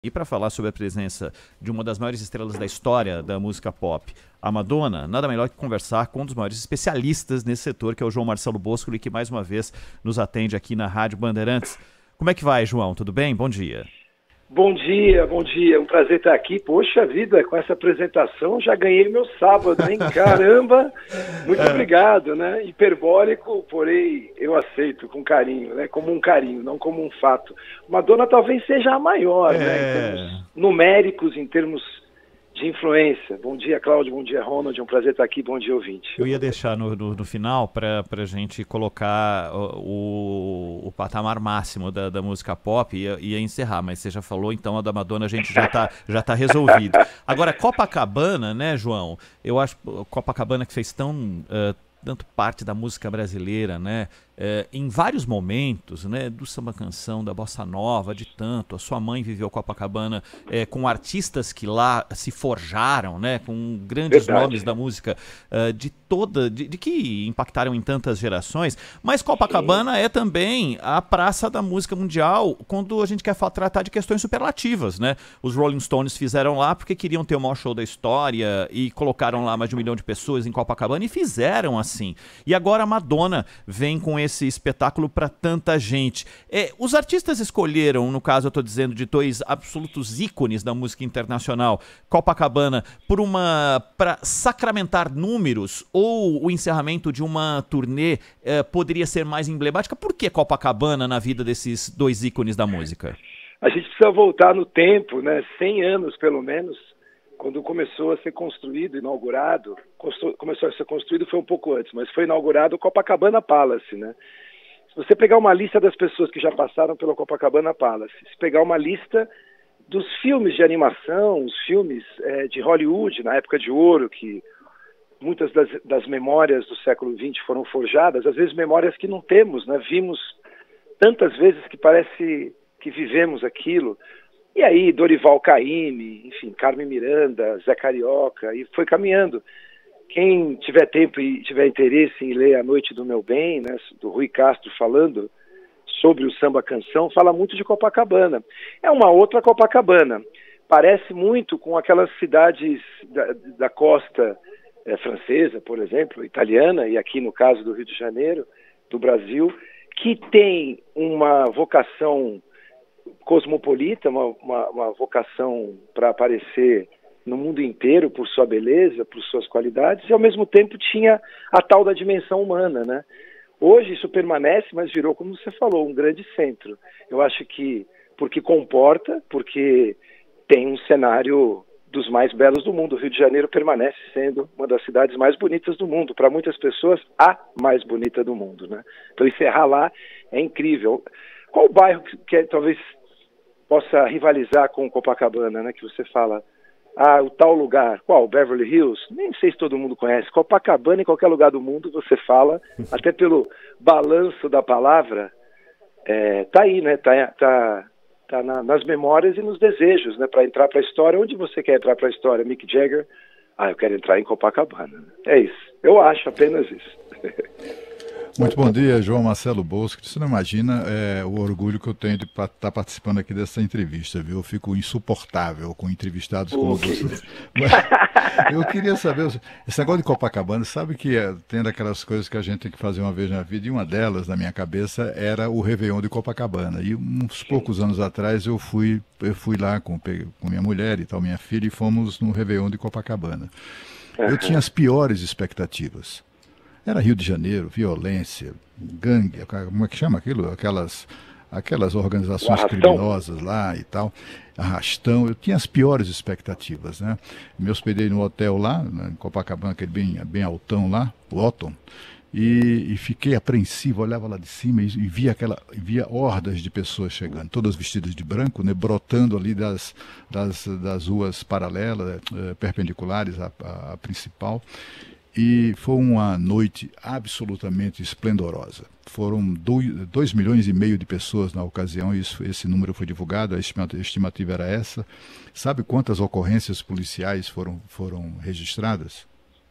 E para falar sobre a presença de uma das maiores estrelas da história da música pop, a Madonna, nada melhor que conversar com um dos maiores especialistas nesse setor, que é o João Marcelo Boscoli, que mais uma vez nos atende aqui na Rádio Bandeirantes. Como é que vai, João? Tudo bem? Bom dia. Bom dia, bom dia. É um prazer estar aqui. Poxa vida, com essa apresentação já ganhei meu sábado, hein? Caramba! Muito obrigado, né? Hiperbólico, porém eu aceito com carinho, né? Como um carinho, não como um fato. Madonna talvez seja a maior, né? Em termos numéricos, em termos de influência. Bom dia, Cláudio. Bom dia, Ronald. É um prazer estar aqui. Bom dia, ouvinte. Eu ia deixar no final para a gente colocar o patamar máximo da música pop e ia encerrar, mas você já falou, então a da Madonna a gente já tá resolvido. Agora, Copacabana, né, João? Eu acho Copacabana que fez tanto parte da música brasileira, né? Em vários momentos, né, do samba canção, da bossa nova, de tanto. A sua mãe viveu Copacabana com artistas que lá se forjaram, né, com grandes nomes da música de que impactaram em tantas gerações. Mas Copacabana é também a praça da música mundial quando a gente quer tratar de questões superlativas, né? Os Rolling Stones fizeram lá porque queriam ter o maior show da história e colocaram lá mais de 1 milhão de pessoas em Copacabana e fizeram assim. E agora a Madonna vem com esse espetáculo para tanta gente. Os artistas escolheram, no caso eu estou dizendo de dois absolutos ícones da música internacional, Copacabana, para sacramentar números, ou o encerramento de uma turnê poderia ser mais emblemática? Por que Copacabana na vida desses dois ícones da música? A gente precisa voltar no tempo, né? 100 anos pelo menos, quando começou a ser construído, inaugurado, começou a ser construído foi um pouco antes, mas foi inaugurado o Copacabana Palace, né? Se você pegar uma lista das pessoas que já passaram pelo Copacabana Palace, se pegar uma lista dos filmes de animação, os filmes de Hollywood, na época de ouro, que muitas das memórias do século XX foram forjadas, às vezes memórias que não temos, né? Vimos tantas vezes que parece que vivemos aquilo. E aí, Dorival Caymmi, enfim, Carmen Miranda, Zé Carioca, e foi caminhando. Quem tiver tempo e tiver interesse em ler A Noite do Meu Bem, né, do Rui Castro falando sobre o samba canção, fala muito de Copacabana. É uma outra Copacabana. Parece muito com aquelas cidades da costa francesa, por exemplo, italiana, e aqui no caso do Rio de Janeiro, do Brasil, que tem uma vocação cosmopolita, uma vocação para aparecer no mundo inteiro por sua beleza, por suas qualidades, e ao mesmo tempo tinha a tal da dimensão humana, né? Hoje isso permanece, mas virou, como você falou, um grande centro. Eu acho que porque comporta, porque tem um cenário dos mais belos do mundo. O Rio de Janeiro permanece sendo uma das cidades mais bonitas do mundo. Para muitas pessoas, a mais bonita do mundo, né? Então encerrar lá é incrível. Qual o bairro que talvez possa rivalizar com Copacabana, né? Que você fala, o tal lugar. Qual? Beverly Hills? Nem sei se todo mundo conhece. Copacabana, em qualquer lugar do mundo, você fala, até pelo balanço da palavra, tá aí, né? Tá nas memórias e nos desejos, né? Para entrar para a história. Onde você quer entrar para a história? Mick Jagger? Eu quero entrar em Copacabana. É isso. Eu acho apenas isso. Muito bom dia, João Marcelo Bosco. Você não imagina o orgulho que eu tenho de estar participando aqui dessa entrevista, viu? Eu fico insuportável com entrevistados como você. Mas eu queria saber, esse negócio de Copacabana, sabe que tem daquelas coisas que a gente tem que fazer uma vez na vida, e uma delas, na minha cabeça, era o Réveillon de Copacabana. E uns poucos anos atrás eu fui lá com minha mulher e tal, minha filha, e fomos no Réveillon de Copacabana. Eu tinha as piores expectativas. Era Rio de Janeiro, violência, gangue, como é que chama aquilo? Aquelas organizações criminosas lá e tal, arrastão. Eu tinha as piores expectativas, né? Me hospedei no hotel lá, em Copacabana, aquele bem altão lá, o Otton, e fiquei apreensivo, olhava lá de cima e via hordas de pessoas chegando, todas vestidas de branco, né, brotando ali das ruas paralelas, perpendiculares à principal. E foi uma noite absolutamente esplendorosa. Foram 2,5 milhões de pessoas na ocasião, esse número foi divulgado, a estimativa era essa. Sabe quantas ocorrências policiais foram registradas?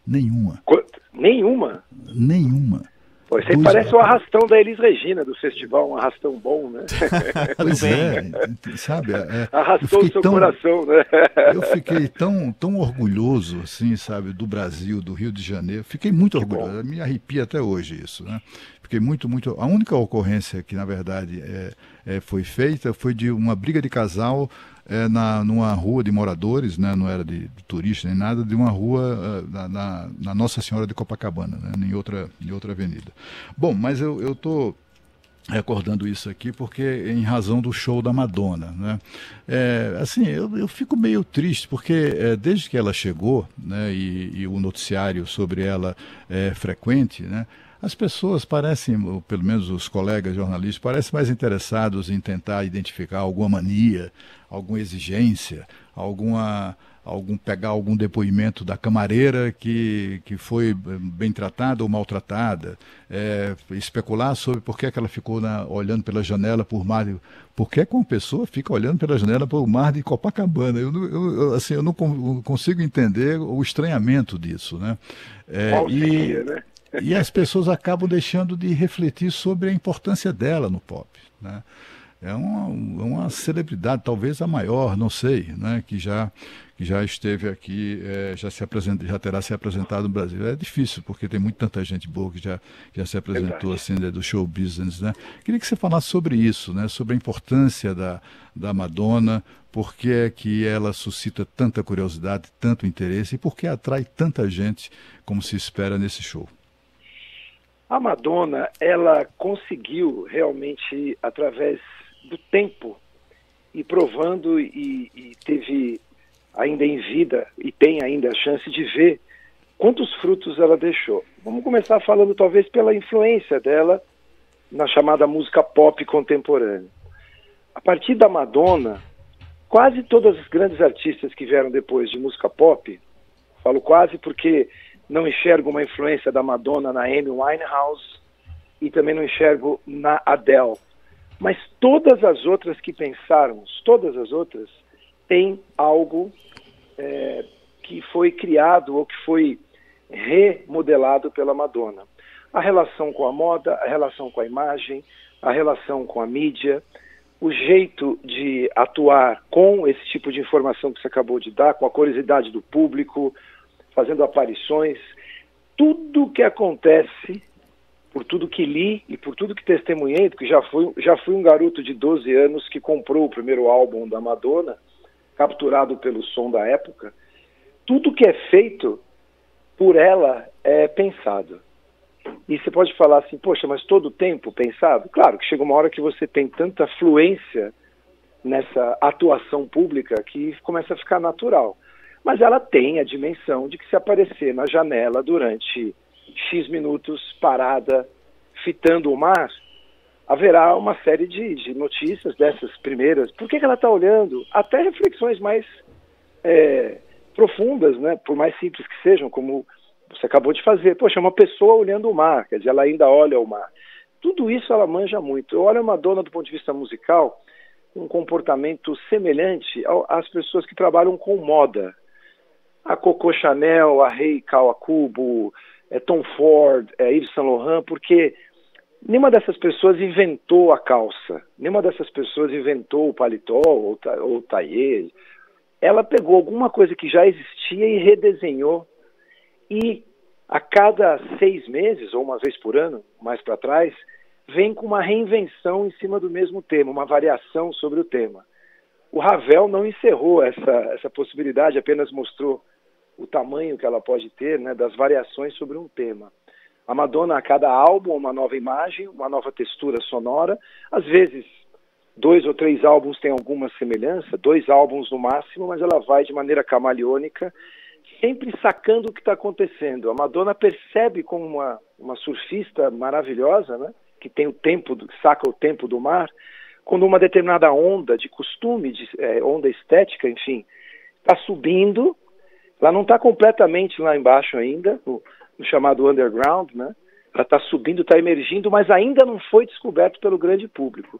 Nenhuma. Nenhuma? Nenhuma. Pô, isso aí parece o arrastão da Elis Regina do festival, um arrastão bom, né? Pois é, sabe? Arrastou o seu coração, né? Eu fiquei tão orgulhoso, assim, sabe, do Brasil, do Rio de Janeiro. Fiquei muito orgulhoso, me arrepia até hoje isso, né? Fiquei muito. A única ocorrência que, na verdade, foi feita foi de uma briga de casal numa rua de moradores, né? Não era de turista nem nada, de uma rua na Nossa Senhora de Copacabana, né? Em outra avenida. Bom, mas eu estou recordando isso aqui porque em razão do show da Madonna, né? Assim, eu fico meio triste porque desde que ela chegou, né, e o noticiário sobre ela é frequente, né? As pessoas parecem, ou pelo menos os colegas jornalistas, parecem mais interessados em tentar identificar alguma mania, alguma exigência, pegar algum depoimento da camareira que foi bem tratada ou maltratada, especular sobre por que ela ficou olhando pela janela por mar de... Por que uma pessoa fica olhando pela janela para o mar de Copacabana? Eu não consigo entender o estranhamento disso, né? Né? E as pessoas acabam deixando de refletir sobre a importância dela no pop, né? É uma celebridade, talvez a maior, não sei, né? Que já esteve aqui, já terá se apresentado no Brasil. É difícil, porque tem tanta gente boa que já se apresentou assim, do show business, né? Queria que você falasse sobre isso, né? Sobre a importância da Madonna, por que é que ela suscita tanta curiosidade, tanto interesse, e por que atrai tanta gente como se espera nesse show. A Madonna, ela conseguiu realmente, através do tempo, ir provando e teve ainda em vida, e tem ainda a chance de ver quantos frutos ela deixou. Vamos começar falando talvez pela influência dela na chamada música pop contemporânea. A partir da Madonna, quase todas as grandes artistas que vieram depois de música pop, falo quase porque não enxergo uma influência da Madonna na Amy Winehouse e também não enxergo na Adele. Mas todas as outras que pensarmos, todas as outras, têm algo que foi criado ou que foi remodelado pela Madonna. A relação com a moda, a relação com a imagem, a relação com a mídia, o jeito de atuar com esse tipo de informação que você acabou de dar, com a curiosidade do público, fazendo aparições, tudo que acontece, por tudo que li e por tudo que testemunhei, porque já fui um garoto de 12 anos que comprou o primeiro álbum da Madonna, capturado pelo som da época, tudo que é feito por ela é pensado. E você pode falar assim, poxa, mas todo o tempo pensado? Claro que chega uma hora que você tem tanta fluência nessa atuação pública que começa a ficar natural. Mas ela tem a dimensão de que se aparecer na janela durante X minutos parada, fitando o mar, haverá uma série de notícias dessas primeiras. Por que ela está olhando? Até reflexões mais profundas, né? Por mais simples que sejam, como você acabou de fazer. Poxa, uma pessoa olhando o mar, quer dizer, ela ainda olha o mar. Tudo isso ela manja muito. Eu olho a Madonna do ponto de vista musical, um comportamento semelhante às pessoas que trabalham com moda. A Coco Chanel, a Rei Kawakubo, Tom Ford, Yves Saint Laurent, porque nenhuma dessas pessoas inventou a calça, nenhuma dessas pessoas inventou o paletó ou o taillé. Ela pegou alguma coisa que já existia e redesenhou, e a cada 6 meses, ou uma vez por ano, mais para trás, vem com uma reinvenção em cima do mesmo tema, uma variação sobre o tema. O Ravel não encerrou essa possibilidade, apenas mostrou o tamanho que ela pode ter, né, das variações sobre um tema. A Madonna, a cada álbum, uma nova imagem, uma nova textura sonora. Às vezes, 2 ou 3 álbuns têm alguma semelhança, 2 álbuns no máximo, mas ela vai de maneira camaleônica, sempre sacando o que está acontecendo. A Madonna percebe como uma surfista maravilhosa, né, que tem saca o tempo do mar, quando uma determinada onda de costume, onda estética, enfim, está subindo. Ela não está completamente lá embaixo ainda, no chamado underground, né? Ela está subindo, está emergindo, mas ainda não foi descoberto pelo grande público.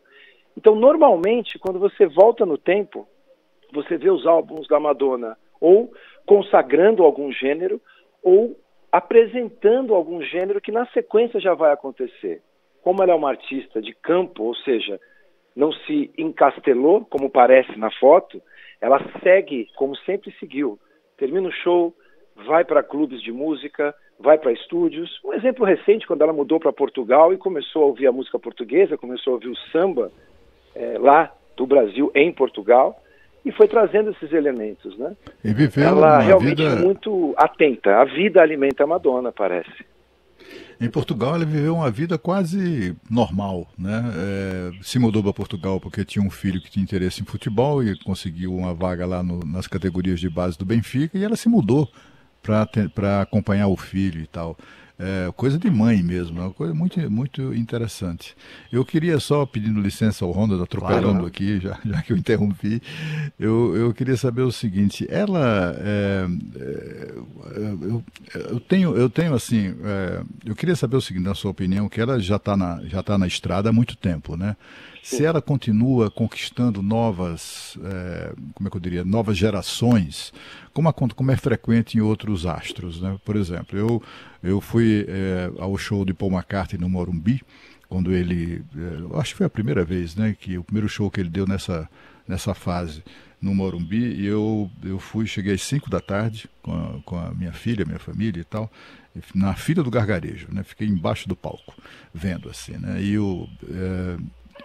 Então, normalmente, quando você volta no tempo, você vê os álbuns da Madonna ou consagrando algum gênero, ou apresentando algum gênero que na sequência já vai acontecer. Como ela é uma artista de campo, ou seja, não se encastelou, como parece na foto, ela segue como sempre seguiu. Termina o show, vai para clubes de música, vai para estúdios. Um exemplo recente, quando ela mudou para Portugal e começou a ouvir a música portuguesa, começou a ouvir o samba lá do Brasil, em Portugal, e foi trazendo esses elementos, né? E viveu ela uma realmente vida... muito atenta. A vida alimenta a Madonna, parece. Em Portugal ele viveu uma vida quase normal, né? Se mudou para Portugal porque tinha um filho que tinha interesse em futebol e conseguiu uma vaga lá nas categorias de base do Benfica, e ela se mudou para acompanhar o filho e tal. Coisa de mãe mesmo, é uma coisa muito, muito interessante. Eu queria só, pedindo licença ao Ronda, atropelando Claro. aqui, já que eu interrompi, eu queria saber o seguinte: ela, eu tenho assim, eu queria saber o seguinte, na sua opinião, que ela já tá na estrada há muito tempo, né? Se ela continua conquistando novas, como é que eu diria, novas gerações, como é frequente em outros astros, né? Por exemplo, eu fui ao show de Paul McCartney no Morumbi, quando ele, acho que foi a primeira vez, né, que o primeiro show que ele deu nessa fase no Morumbi, e eu cheguei às 5 da tarde com a minha filha, minha família e tal, na fila do gargarejo, né? Fiquei embaixo do palco, vendo assim, né?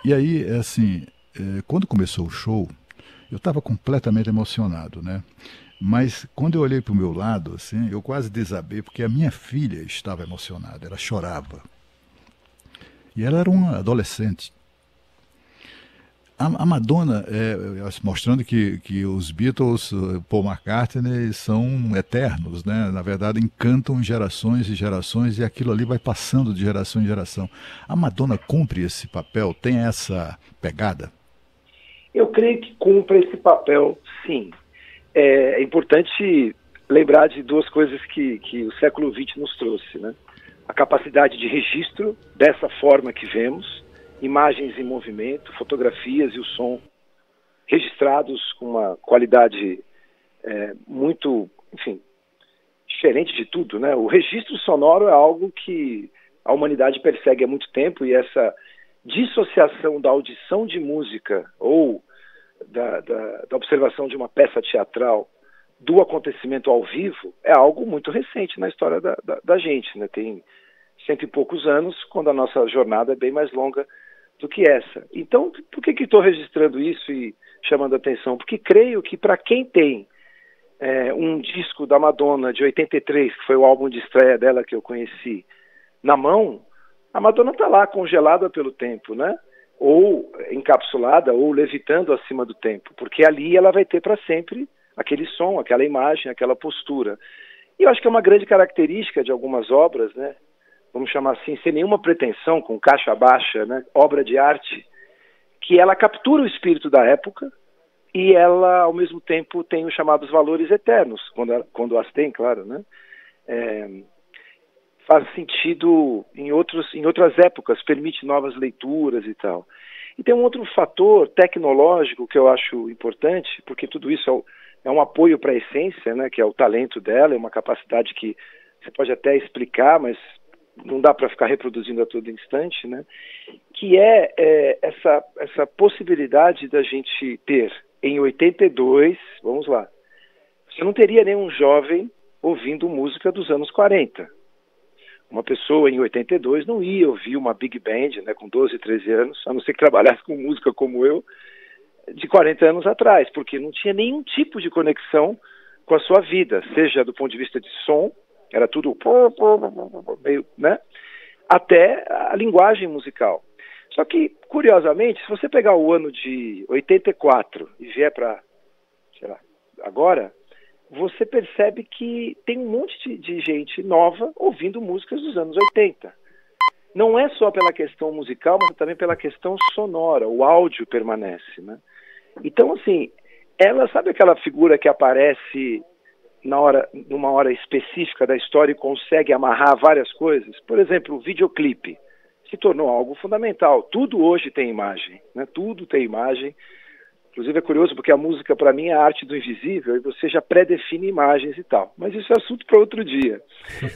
E aí, assim, quando começou o show, eu estava completamente emocionado, né? Mas quando eu olhei para o meu lado, assim, eu quase desabei, porque a minha filha estava emocionada, ela chorava. E ela era uma adolescente. A Madonna, mostrando que os Beatles, Paul McCartney, são eternos, né? Na verdade, encantam gerações e gerações, e aquilo ali vai passando de geração em geração. A Madonna cumpre esse papel? Tem essa pegada? Eu creio que cumpre esse papel, sim. É importante lembrar de duas coisas que o século XX nos trouxe, né? A capacidade de registro dessa forma que vemos, imagens em movimento, fotografias e o som registrados com uma qualidade muito, enfim, diferente de tudo, né? O registro sonoro é algo que a humanidade persegue há muito tempo, e essa dissociação da audição de música ou da observação de uma peça teatral do acontecimento ao vivo é algo muito recente na história da gente, né? Tem 100 e poucos anos, quando a nossa jornada é bem mais longa do que essa. Então, por que estou registrando isso e chamando a atenção? Porque creio que para quem tem um disco da Madonna de 83, que foi o álbum de estreia dela que eu conheci, na mão, a Madonna está lá congelada pelo tempo, né? Ou encapsulada, ou levitando acima do tempo, porque ali ela vai ter para sempre aquele som, aquela imagem, aquela postura. E eu acho que é uma grande característica de algumas obras, né? Vamos chamar assim, sem nenhuma pretensão, com caixa baixa, né? Obra de arte, que ela captura o espírito da época e ela, ao mesmo tempo, tem os chamados valores eternos, quando as tem, claro, né? Faz sentido em outras épocas, permite novas leituras e tal. E tem um outro fator tecnológico que eu acho importante, porque tudo isso é um apoio para a essência, né, que é o talento dela, é uma capacidade que você pode até explicar, mas não dá para ficar reproduzindo a todo instante, né, que essa possibilidade da gente ter, em 82, vamos lá, você não teria nenhum jovem ouvindo música dos anos 40. Uma pessoa em 82 não ia ouvir uma big band, né, com 12, 13 anos, a não ser que trabalhasse com música como eu, de 40 anos atrás, porque não tinha nenhum tipo de conexão com a sua vida, seja do ponto de vista de som, era tudo meio, né, até a linguagem musical. Só que, curiosamente, se você pegar o ano de 84 e vier para, sei lá, agora, você percebe que tem um monte de gente nova ouvindo músicas dos anos 80. Não é só pela questão musical, mas também pela questão sonora. O áudio permanece, né? Então, assim, ela, sabe aquela figura que aparece numa hora específica da história e consegue amarrar várias coisas? Por exemplo, o videoclipe se tornou algo fundamental. Tudo hoje tem imagem, né? Tudo tem imagem. Inclusive é curioso porque a música para mim é a arte do invisível e você já pré-define imagens e tal. Mas isso é assunto para outro dia.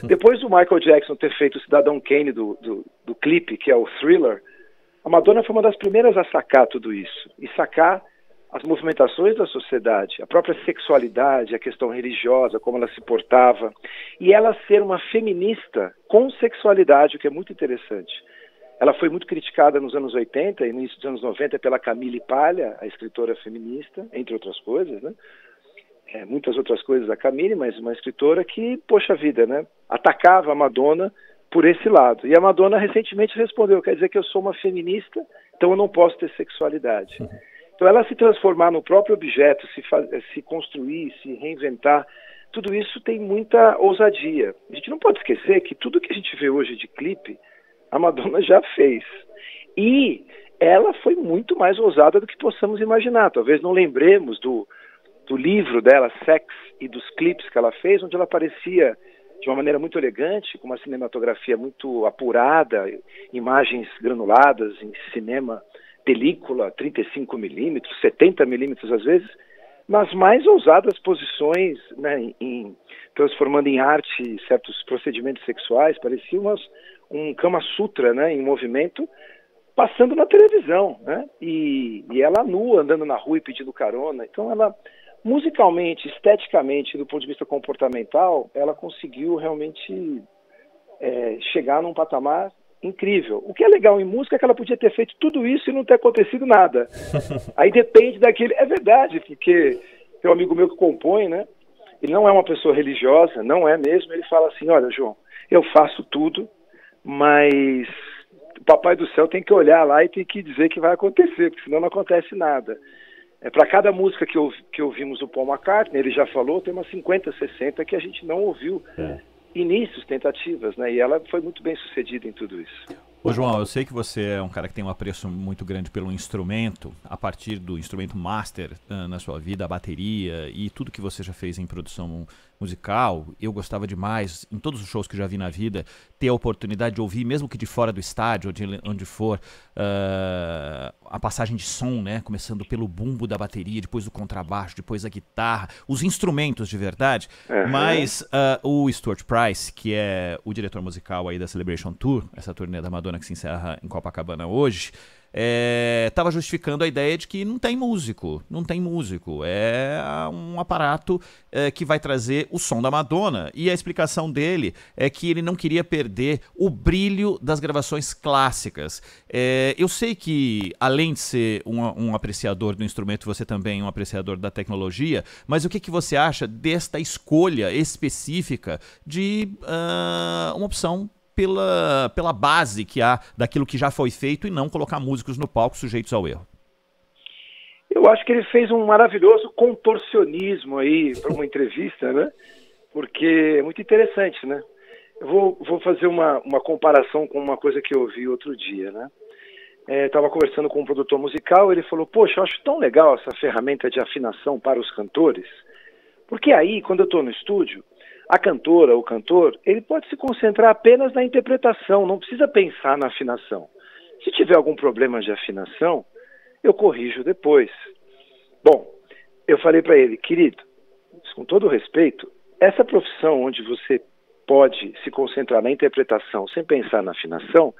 Depois do Michael Jackson ter feito o Cidadão Kane do clipe, que é o Thriller, a Madonna foi uma das primeiras a sacar tudo isso. E sacar as movimentações da sociedade, a própria sexualidade, a questão religiosa, como ela se portava. E ela ser uma feminista com sexualidade, o que é muito interessante. Ela foi muito criticada nos anos 80 e no início dos anos 90 pela Camille Paglia, a escritora feminista, entre outras coisas, né? Muitas outras coisas da Camille, mas uma escritora que, poxa vida, né? Atacava a Madonna por esse lado. E a Madonna recentemente respondeu, quer dizer que eu sou uma feminista, então eu não posso ter sexualidade. Então ela se transformar no próprio objeto, se construir, se reinventar, tudo isso tem muita ousadia. A gente não pode esquecer que tudo que a gente vê hoje de clipe, a Madonna já fez. E ela foi muito mais ousada do que possamos imaginar. Talvez não lembremos do livro dela, Sex, e dos clipes que ela fez, onde ela aparecia de uma maneira muito elegante, com uma cinematografia muito apurada, imagens granuladas em cinema, película, 35mm, 70mm às vezes, nas mais ousadas posições, né, transformando em arte certos procedimentos sexuais, parecia um Kama Sutra, né, em movimento, passando na televisão, né, e ela nua, andando na rua e pedindo carona. Então ela, musicalmente, esteticamente, do ponto de vista comportamental, ela conseguiu realmente chegar num patamar incrível. O que é legal em música é que ela podia ter feito tudo isso e não ter acontecido nada. Aí depende daquele... É verdade, porque tem um amigo meu que compõe, né, ele não é uma pessoa religiosa, não é mesmo, ele fala assim, olha, João, eu faço tudo, mas o Papai do Céu tem que olhar lá e tem que dizer que vai acontecer, porque senão não acontece nada. Para cada música que ouvimos do Paul McCartney, ele já falou, tem umas 50, 60 que a gente não ouviu. Inícios, tentativas, né? E ela foi muito bem sucedida em tudo isso. Ô João, eu sei que você é um cara que tem um apreço muito grande pelo instrumento, a partir do instrumento master na sua vida, a bateria e tudo que você já fez em produção musical. Eu gostava demais, em todos os shows que já vi na vida, ter a oportunidade de ouvir, mesmo que de fora do estádio, onde for, a passagem de som, né? Começando pelo bumbo da bateria, depois do contrabaixo, depois a guitarra, os instrumentos de verdade. Mas o Stuart Price, que é o diretor musical aí da Celebration Tour, essa turnê da Madonna que se encerra em Copacabana hoje, estava justificando a ideia de que não tem músico, é um aparato que vai trazer o som da Madonna, e a explicação dele é que ele não queria perder o brilho das gravações clássicas. Eu sei que, além de ser um apreciador do instrumento, você também é um apreciador da tecnologia, mas o que você acha desta escolha específica de uma opção pela base que há daquilo que já foi feito e não colocar músicos no palco sujeitos ao erro? Eu acho que ele fez um maravilhoso contorcionismo aí para uma entrevista, né? Porque é muito interessante, né? Eu vou fazer uma comparação com uma coisa que eu ouvi outro dia, né? Estava conversando com um produtor musical, ele falou, poxa, eu acho tão legal essa ferramenta de afinação para os cantores, porque aí, quando eu estou no estúdio, a cantora, o cantor, ele pode se concentrar apenas na interpretação, não precisa pensar na afinação. Se tiver algum problema de afinação, eu corrijo depois. Bom, eu falei para ele, querido, com todo respeito, essa profissão onde você pode se concentrar na interpretação sem pensar na afinação,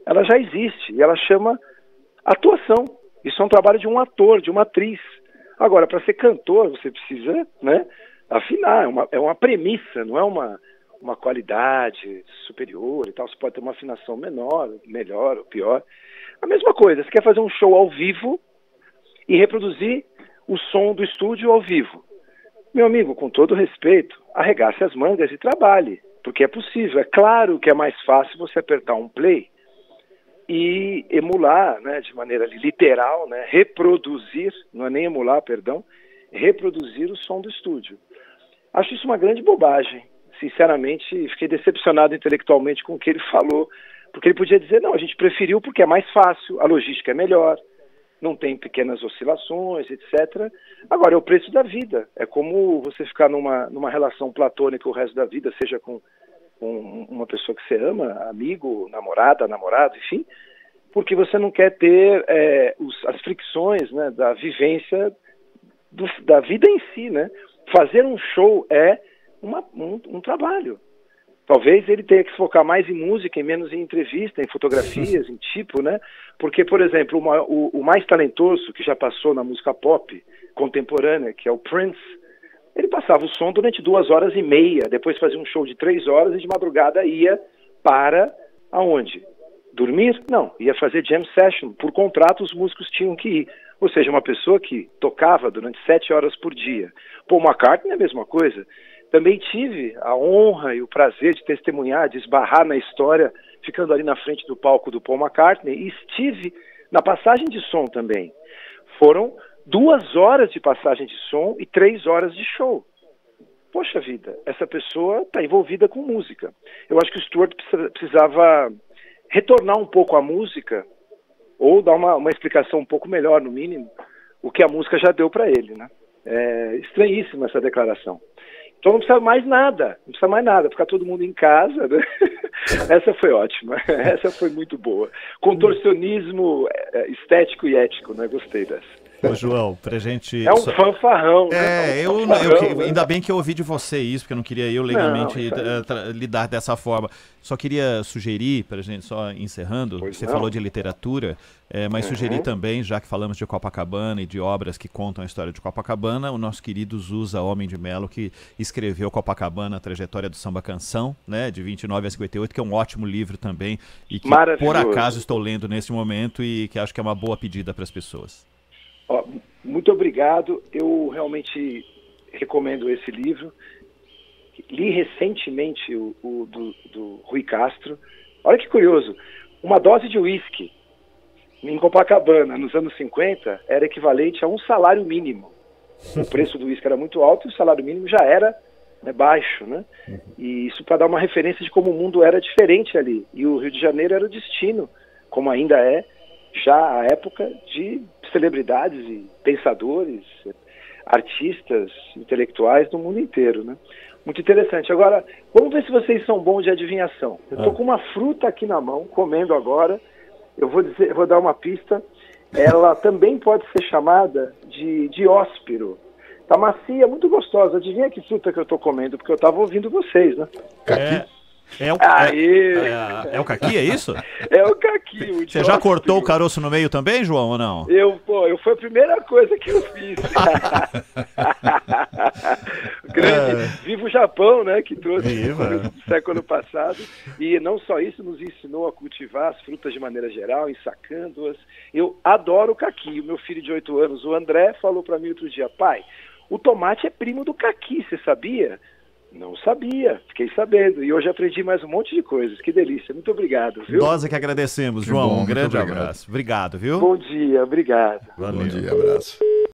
ela já existe e ela chama atuação. Isso é um trabalho de um ator, de uma atriz. Agora, para ser cantor, você precisa, né, afinar, é uma premissa, não é uma qualidade superior e tal. Você pode ter uma afinação menor, melhor ou pior. A mesma coisa, você quer fazer um show ao vivo e reproduzir o som do estúdio ao vivo. Meu amigo, com todo respeito, arregace as mangas e trabalhe, porque é possível. É claro que é mais fácil você apertar um play e emular, né, de maneira literal, né, reproduzir, não é nem emular, perdão, reproduzir o som do estúdio. Acho isso uma grande bobagem. Sinceramente, fiquei decepcionado intelectualmente com o que ele falou, porque ele podia dizer, não, a gente preferiu porque é mais fácil, a logística é melhor, não tem pequenas oscilações, etc. Agora, é o preço da vida. É como você ficar numa relação platônica o resto da vida, seja com uma pessoa que você ama, amigo, namorada, namorado, enfim. porque você não quer ter as fricções, né, da vivência da vida em si, né? Fazer um show é um trabalho. Talvez ele tenha que se focar mais em música e menos em entrevista, em fotografias, em tipo, né? Porque, por exemplo, o mais talentoso que já passou na música pop contemporânea, que é o Prince, ele passava o som durante 2h30, depois fazia um show de 3 horas e de madrugada ia para aonde? Dormir? Não, ia fazer jam session. Por contrato, os músicos tinham que ir. Ou seja, uma pessoa que tocava durante 7 horas por dia. Paul McCartney é a mesma coisa. Também tive a honra e o prazer de testemunhar, de esbarrar na história, ficando ali na frente do palco do Paul McCartney, e estive na passagem de som também. Foram 2 horas de passagem de som e 3 horas de show. Poxa vida, essa pessoa está envolvida com música. Eu acho que o Stuart precisava retornar um pouco à música, ou dar uma explicação um pouco melhor, no mínimo, o que a música já deu para ele, né? É estranhíssima essa declaração. Então não precisa mais nada, ficar todo mundo em casa, né? Essa foi ótima, essa foi muito boa. Contorcionismo estético e ético, né? Gostei dessa. Ô, João, pra gente... É um fanfarrão, né? Ainda bem que eu ouvi de você isso, porque eu não queria eu legalmente lidar dessa forma. Só queria sugerir, pra gente, só encerrando, você falou de literatura, mas sugerir também, já que falamos de Copacabana e de obras que contam a história de Copacabana, o nosso querido Zusa Homem de Melo, que escreveu Copacabana, a trajetória do samba canção, né, de 29 a 58, que é um ótimo livro também, e que por acaso estou lendo nesse momento e que acho que é uma boa pedida para as pessoas. Muito obrigado, eu realmente recomendo esse livro. Li recentemente o do Rui Castro. Olha que curioso, uma dose de uísque em Copacabana, nos anos 50, era equivalente a um salário mínimo. O preço do uísque era muito alto e o salário mínimo já era, né, baixo, né? E isso para dar uma referência de como o mundo era diferente ali. E o Rio de Janeiro era o destino, como ainda é, já a época de celebridades e pensadores, artistas, intelectuais do mundo inteiro, né? Muito interessante. Agora, vamos ver se vocês são bons de adivinhação. Eu estou com uma fruta aqui na mão, comendo agora. Eu vou dar uma pista. Ela também pode ser chamada de dióspiro. Tá macia, muito gostosa. Adivinha que fruta que eu estou comendo, porque eu estava ouvindo vocês, né? É o caqui, é isso? É o caqui. Você já cortou o caroço no meio também, João, ou não? Foi a primeira coisa que eu fiz. Viva o Japão, né, que trouxe no começo do século passado. E não só isso, nos ensinou a cultivar as frutas de maneira geral, ensacando-as. Eu adoro o caqui. O meu filho de 8 anos, o André, falou para mim outro dia: pai, o tomate é primo do caqui, você sabia? Não sabia, fiquei sabendo. E hoje aprendi mais um monte de coisas. Que delícia. Muito obrigado, viu? Nós é que agradecemos, João. Um grande abraço. Obrigado, viu? Bom dia, obrigado. Valeu. Bom dia, abraço.